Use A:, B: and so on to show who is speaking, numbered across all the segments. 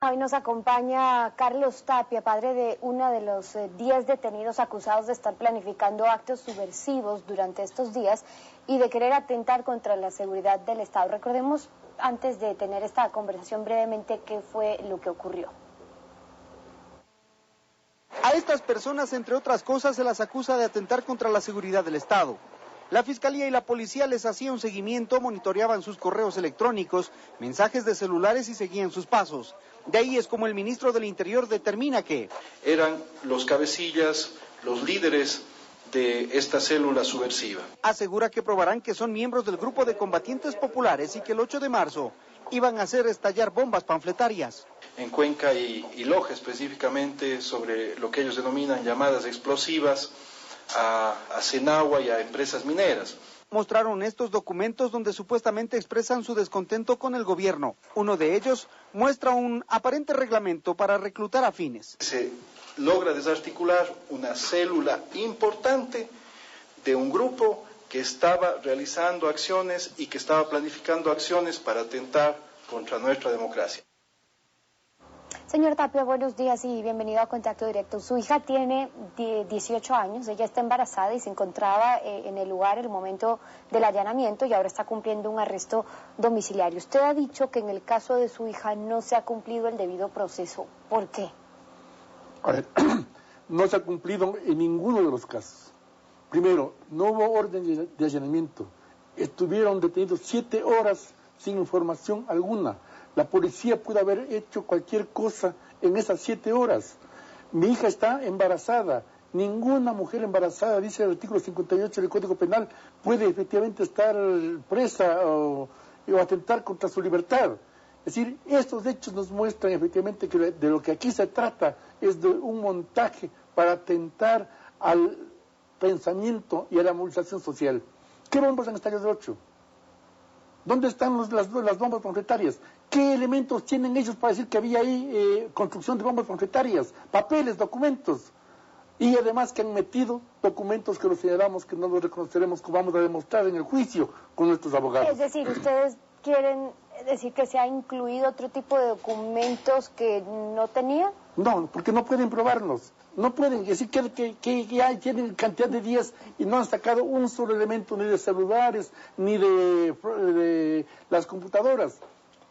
A: Hoy nos acompaña Carlos Tapia, padre de uno de los 10 detenidos acusados de estar planificando actos subversivos durante estos días y de querer atentar contra la seguridad del Estado. Recordemos, antes de tener esta conversación brevemente, qué fue lo que ocurrió.
B: A estas personas, entre otras cosas, se las acusa de atentar contra la seguridad del Estado. La Fiscalía y la Policía les hacían un seguimiento, monitoreaban sus correos electrónicos, mensajes de celulares y seguían sus pasos. De ahí es como el ministro del Interior determina que
C: eran los cabecillas, los líderes de esta célula subversiva.
B: Asegura que probarán que son miembros del grupo de combatientes populares y que el 8 de marzo iban a hacer estallar bombas panfletarias.
C: En Cuenca y Loja específicamente, sobre lo que ellos denominan llamadas explosivas a Cenagua y a empresas mineras.
B: Mostraron estos documentos donde supuestamente expresan su descontento con el gobierno. Uno de ellos muestra un aparente reglamento para reclutar afines.
C: Se logra desarticular una célula importante de un grupo que estaba realizando acciones y que estaba planificando acciones para atentar contra nuestra democracia.
A: Señor Tapia, buenos días y bienvenido a Contacto Directo. Su hija tiene 18 años, ella está embarazada y se encontraba en el lugar el momento del allanamiento y ahora está cumpliendo un arresto domiciliario. Usted ha dicho que en el caso de su hija no se ha cumplido el debido proceso. ¿Por qué?
D: A ver, no se ha cumplido en ninguno de los casos. Primero, no hubo orden de allanamiento. Estuvieron detenidos 7 horas sin información alguna. La policía pudo haber hecho cualquier cosa en esas 7 horas. Mi hija está embarazada. Ninguna mujer embarazada, dice el artículo 58 del Código Penal, puede efectivamente estar presa o atentar contra su libertad. Es decir, estos hechos nos muestran efectivamente que de lo que aquí se trata es de un montaje para atentar al pensamiento y a la movilización social. ¿Qué bombas han estallado el 8? ¿Dónde están las bombas panfletarias? ¿Qué elementos tienen ellos para decir que había ahí construcción de bombas panfletarias? Papeles, documentos. Y además que han metido documentos que los señalamos, que no los reconoceremos, que vamos a demostrar en el juicio con nuestros abogados.
A: Es decir, ustedes quieren decir que se ha incluido otro tipo de documentos que no tenía.
D: No, porque no pueden probarlos. No pueden decir que ya tienen cantidad de días y no han sacado un solo elemento ni de celulares ni de las computadoras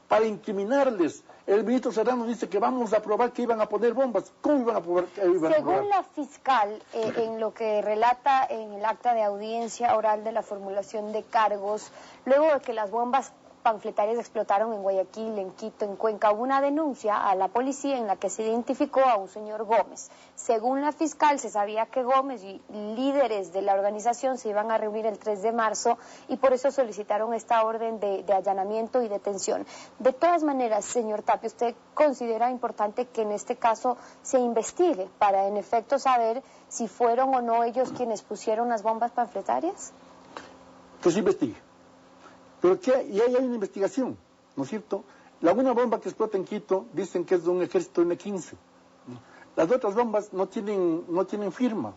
D: para incriminarles. El ministro Serrano dice que vamos a probar que iban a poner bombas. ¿Cómo iban a probar que iban a probar?
A: Según la fiscal, en lo que relata en el acta de audiencia oral de la formulación de cargos, luego de que las bombas panfletarias explotaron en Guayaquil, en Quito, en Cuenca, hubo una denuncia a la policía en la que se identificó a un señor Gómez. Según la fiscal, se sabía que Gómez y líderes de la organización se iban a reunir el 3 de marzo y por eso solicitaron esta orden de allanamiento y detención. De todas maneras, señor Tapia, ¿usted considera importante que en este caso se investigue para en efecto saber si fueron o no ellos quienes pusieron las bombas panfletarias?
D: Que se investigue. Pero que y hay una investigación, ¿no es cierto? Una bomba que explota en Quito dicen que es de un ejército N-15. Las otras bombas no tienen firma.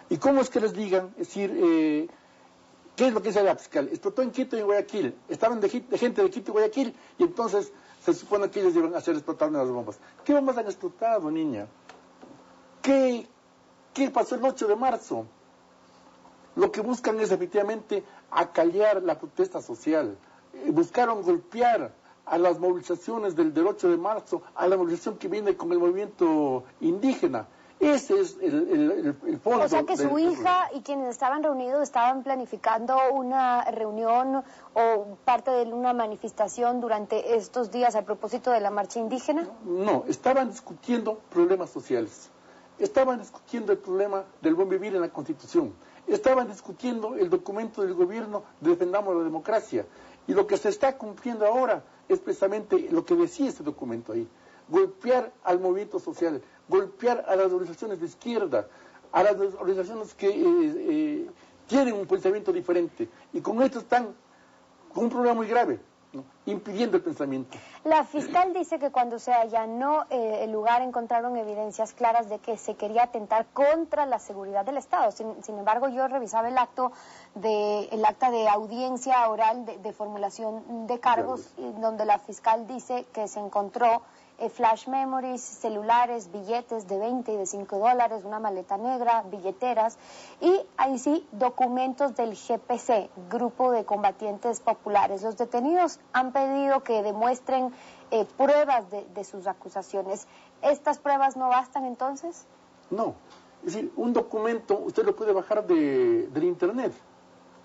D: ¿Y cómo es que les digan? Es decir, ¿qué es lo que dice la fiscal? Explotó en Quito y en Guayaquil. Estaban de gente de Quito y Guayaquil y entonces se supone que ellos iban a hacer explotar una de las bombas. ¿Qué bombas han explotado, niña? ¿Qué pasó el 8 de marzo? Lo que buscan es efectivamente acallar la protesta social. Buscaron golpear a las movilizaciones del 8 de marzo, a la movilización que viene con el movimiento indígena. Ese es el fondo.
A: O sea que su hija y quienes estaban reunidos estaban planificando una reunión o parte de una manifestación durante estos días a propósito de la marcha indígena.
D: No, estaban discutiendo problemas sociales. Estaban discutiendo el problema del buen vivir en la Constitución. Estaban discutiendo el documento del gobierno Defendamos la Democracia. Y lo que se está cumpliendo ahora es precisamente lo que decía este documento ahí. Golpear al movimiento social, golpear a las organizaciones de izquierda, a las organizaciones que tienen un pensamiento diferente. Y con esto están con un problema muy grave, ¿no? Impidiendo el pensamiento.
A: La fiscal dice que cuando se allanó el lugar encontraron evidencias claras de que se quería atentar contra la seguridad del Estado. Sin embargo, yo revisaba el acta de audiencia oral de formulación de cargos, donde la fiscal dice que se encontró flash memories, celulares, billetes de 20 y de $5, una maleta negra, billeteras y ahí sí documentos del GPC, Grupo de Combatientes Populares. Los detenidos han pedido que demuestren pruebas de sus acusaciones. ¿Estas pruebas no bastan entonces?
D: No, es decir, un documento usted lo puede bajar del internet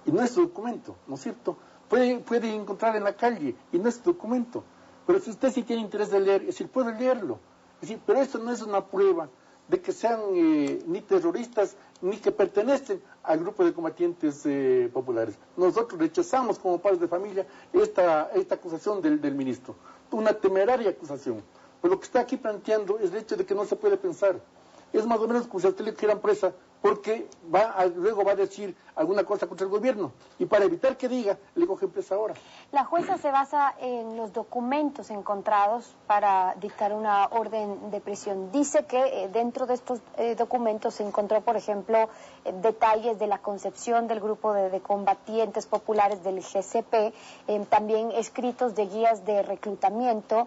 D: y no es su documento, ¿no es cierto? Puede encontrar en la calle y no es su documento, pero si usted sí tiene interés de leer, es decir, puede leerlo, es decir, pero esto no es una prueba de que sean ni terroristas ni que pertenecen al grupo de combatientes populares. Nosotros rechazamos como padres de familia esta acusación del ministro, una temeraria acusación. Pero lo que está aquí planteando es el hecho de que no se puede pensar. Es más o menos como si a usted le quieran presa porque luego va a decir alguna cosa contra el gobierno. Y para evitar que diga, le cogen presa ahora.
A: La jueza se basa en los documentos encontrados para dictar una orden de prisión. Dice que dentro de estos documentos se encontró, por ejemplo, detalles de la concepción del grupo de combatientes populares del GCP, también escritos de guías de reclutamiento,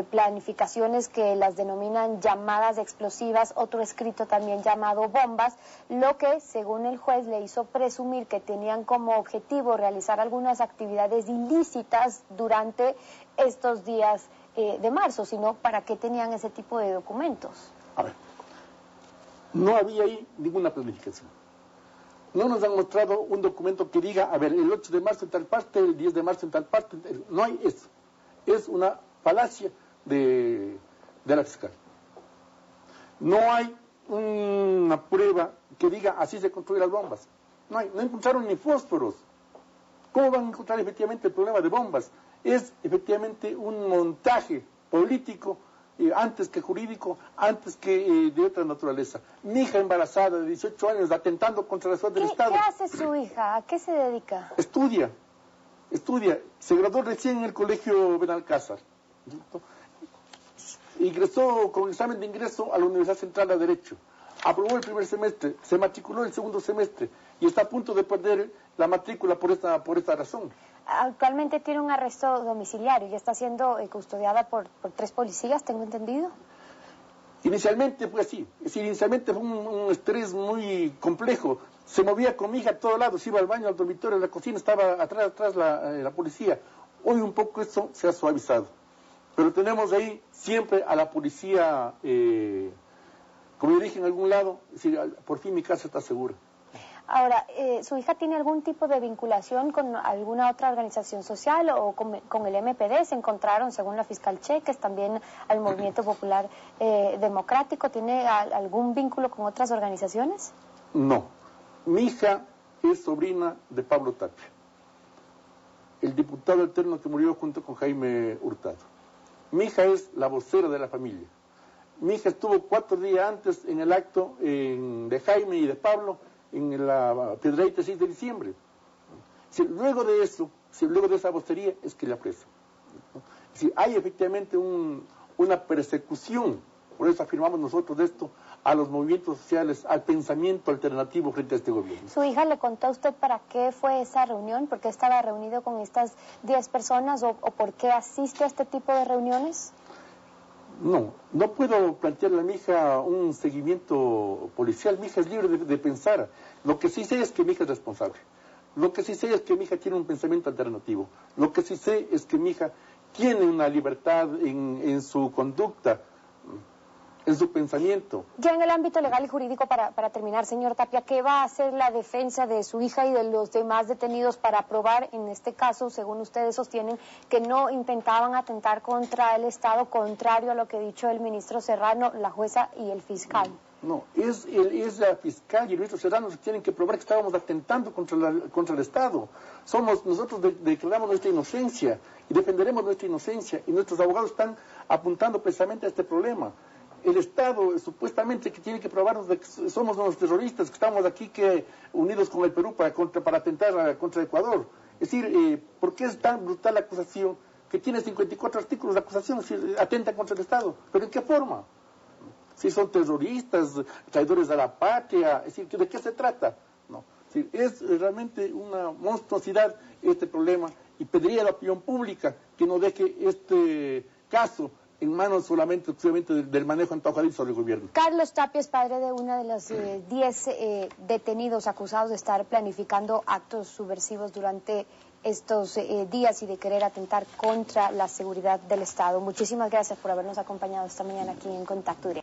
A: planificaciones que las denominan llamadas explosivas, otro escrito también llamado bombas, lo que, según el juez, le hizo presumir que tenían como objetivo realizar algunas actividades ilícitas durante estos días de marzo, sino ¿para qué tenían ese tipo de documentos?
D: A ver, no había ahí ninguna planificación. No nos han mostrado un documento que diga, a ver, el 8 de marzo en tal parte, el 10 de marzo en tal parte, no hay eso. Es una falacia de la fiscal. No hay una prueba que diga así se construyen las bombas. No encontraron ni fósforos. ¿Cómo van a encontrar efectivamente el problema de bombas? Es efectivamente un montaje político, antes que jurídico, antes que de otra naturaleza. Mi hija embarazada de 18 años atentando contra la seguridad del Estado.
A: ¿Qué hace su hija? ¿A qué se dedica?
D: Estudia. Se graduó recién en el colegio Benalcázar. Ingresó con examen de ingreso a la Universidad Central de Derecho. Aprobó el primer semestre, se matriculó el segundo semestre y está a punto de perder la matrícula por esta razón.
A: Actualmente tiene un arresto domiciliario y está siendo custodiada por 3 policías, tengo entendido.
D: Inicialmente fue así, es decir, inicialmente fue un estrés muy complejo. Se movía con mi hija a todos lados, iba al baño, al dormitorio, a la cocina, estaba atrás la policía. Hoy un poco eso se ha suavizado. Pero tenemos ahí siempre a la policía, como yo dije en algún lado, es decir, por fin mi casa está segura.
A: Ahora, ¿su hija tiene algún tipo de vinculación con alguna otra organización social o con el MPD? ¿Se encontraron, según la fiscal Cheques, también al Movimiento Popular Democrático? ¿Tiene algún vínculo con otras organizaciones?
D: No. Mi hija es sobrina de Pablo Tapia, el diputado alterno que murió junto con Jaime Hurtado. Mi hija es la vocera de la familia. Mi hija estuvo 4 días antes en el acto de Jaime y de Pablo en la Piedrahíta 6 de diciembre. Luego de eso, luego de esa vocería, es que la presa. Hay efectivamente una persecución, por eso afirmamos nosotros esto, a los movimientos sociales, al pensamiento alternativo frente a este gobierno.
A: ¿Su hija le contó a usted para qué fue esa reunión? ¿Por qué estaba reunido con estas 10 personas o por qué asiste a este tipo de reuniones?
D: No puedo plantearle a mi hija un seguimiento policial. Mi hija es libre de pensar. Lo que sí sé es que mi hija es responsable. Lo que sí sé es que mi hija tiene un pensamiento alternativo. Lo que sí sé es que mi hija tiene una libertad en su conducta, en su pensamiento.
A: Ya en el ámbito legal y jurídico, para terminar, señor Tapia, ¿qué va a hacer la defensa de su hija y de los demás detenidos para probar, en este caso, según ustedes sostienen, que no intentaban atentar contra el Estado, contrario a lo que ha dicho el ministro Serrano, la jueza y el fiscal?
D: No, es la fiscal y el ministro Serrano que tienen que probar que estábamos atentando contra el Estado. Nosotros declaramos nuestra inocencia y defenderemos nuestra inocencia y nuestros abogados están apuntando precisamente a este problema. El Estado supuestamente que tiene que probarnos de que somos los terroristas, que estamos aquí unidos con el Perú para atentar contra Ecuador. Es decir, ¿por qué es tan brutal la acusación que tiene 54 artículos de acusación? Es decir, atenta contra el Estado. ¿Pero en qué forma? Si son terroristas, traidores a la patria, es decir, ¿de qué se trata? No. Es decir, es realmente una monstruosidad este problema y pediría a la opinión pública que no deje este caso en manos solamente del manejo antojadizo del gobierno.
A: Carlos Tapia es padre de uno de los 10 detenidos acusados de estar planificando actos subversivos durante estos días y de querer atentar contra la seguridad del Estado. Muchísimas gracias por habernos acompañado esta mañana aquí en Contacto Directo.